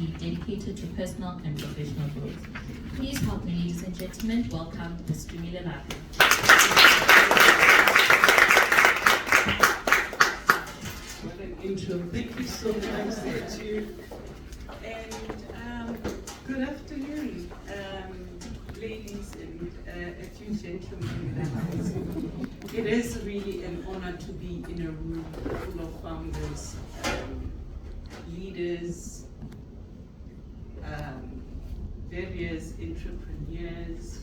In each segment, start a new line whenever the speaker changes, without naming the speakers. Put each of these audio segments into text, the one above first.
community dedicated to personal and professional growth. Please help me, ladies and gentlemen, welcome Ms. Lebaka.
What an intro. Thank you so much, Setu. And good afternoon, ladies and a few gentlemen in the house. It is really an honor to be in a room full of founders, leaders, various entrepreneurs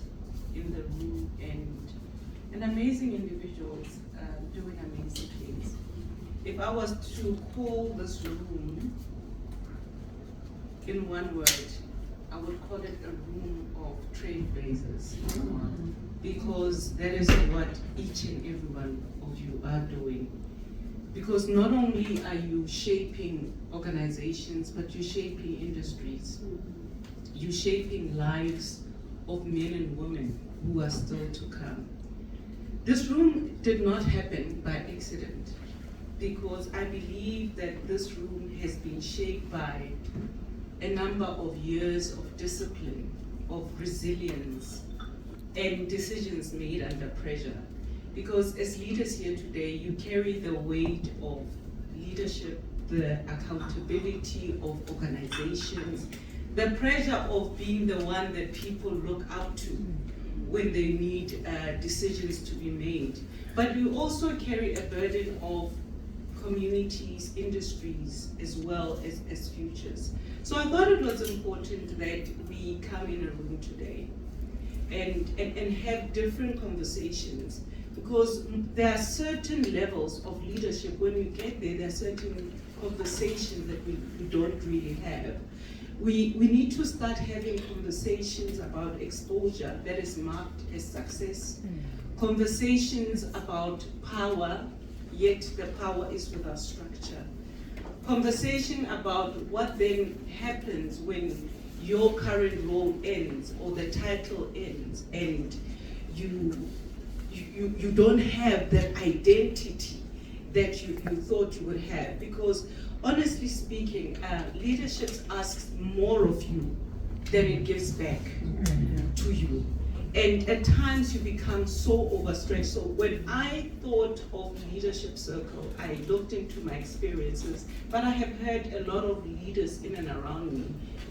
in the room, and amazing individuals doing amazing things. If I was to call this room in one word, I would call it a room of trailblazers, because that is what each and every one of you are doing. Because not only are you shaping organizations, but you're shaping industries. You're shaping lives of men and women who are still to come. This room did not happen by accident, because I believe that this room has been shaped by a number of years of discipline, of resilience, and decisions made under pressure. Because as leaders here today, you carry the weight of leadership, the accountability of organizations, the pressure of being the one that people look up to when they need decisions to be made. But you also carry a burden of communities, industries, as well as futures. So I thought it was important that we come in a room today and have different conversations, because there are certain levels of leadership. When we get there are certain conversations that we don't really have. We need to start having conversations about exposure that is marked as success, conversations about power, yet the power is without structure. Conversation about what then happens when your current role ends or the title ends and you don't have that identity that you thought you would have. Because honestly speaking, leadership asks more of you than it gives back to you. And at times you become so overstretched. So when I thought of Leadership Circle, I looked into my experiences, but I have heard a lot of leaders in and around me,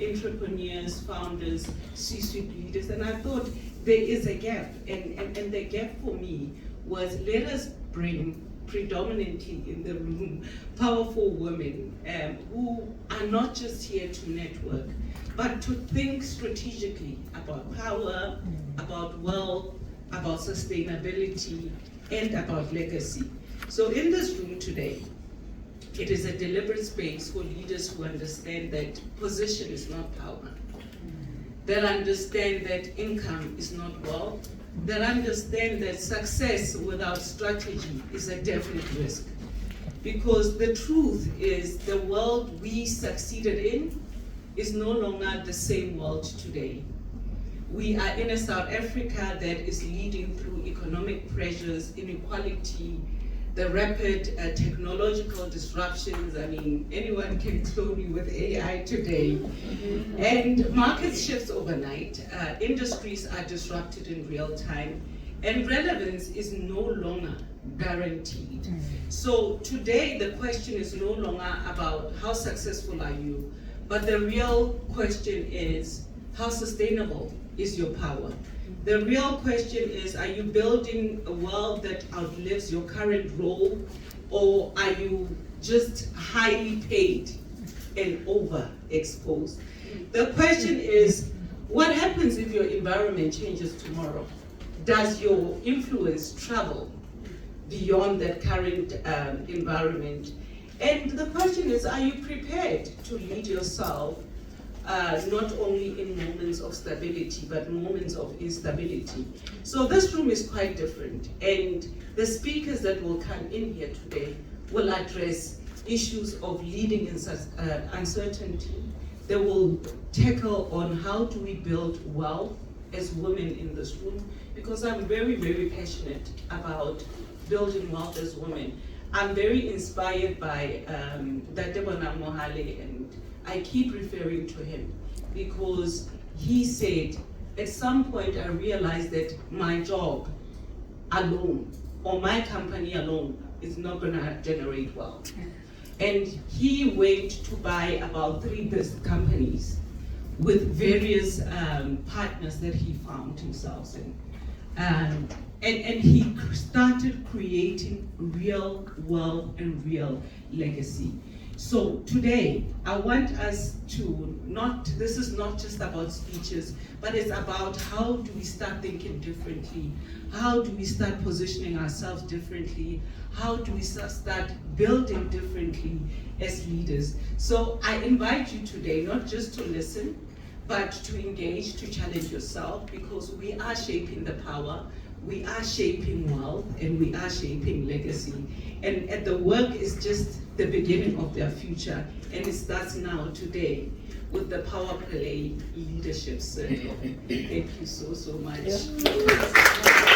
entrepreneurs, founders, C-suite leaders, and I thought there is a gap. And the gap for me was, let us bring predominantly in the room powerful women who are not just here to network, but to think strategically about power, about wealth, about sustainability, and about legacy. So in this room today, it is a deliberate space for leaders who understand that position is not power, that understand that income is not wealth, that understand that success without strategy is a definite risk. Because the truth is, the world we succeeded in is no longer the same world today. We are in a South Africa that is leading through economic pressures, inequality, the rapid technological disruptions. I mean, anyone can clone you with AI today. And market shifts overnight, industries are disrupted in real time, and relevance is no longer guaranteed. So today the question is no longer about how successful are you, but the real question is, how sustainable is your power? The real question is, are you building a world that outlives your current role, or are you just highly paid and overexposed? The question is, what happens if your environment changes tomorrow? Does your influence travel beyond that current environment? And the question is, are you prepared to lead yourself not only in moments of stability, but moments of instability? So this room is quite different, and the speakers that will come in here today will address issues of leading in uncertainty. They will tackle on how do we build wealth as women in this room, because I'm very, very passionate about building wealth as women. I'm very inspired by Date Bona Mohale and I keep referring to him because he said, at some point I realized that my job alone or my company alone is not gonna generate wealth. And he went to buy about 3 companies with various partners that he found himself in. And he started creating real wealth and real legacy. So today, I want us to this is not just about speeches, but it's about how do we start thinking differently? How do we start positioning ourselves differently? How do we start building differently as leaders? So I invite you today, not just to listen, but to engage, to challenge yourself, because we are shaping the power, we are shaping wealth, and we are shaping legacy. And the work is just the beginning of their future, and it starts now, today, with the Power Play Leadership Circle. Thank you so much.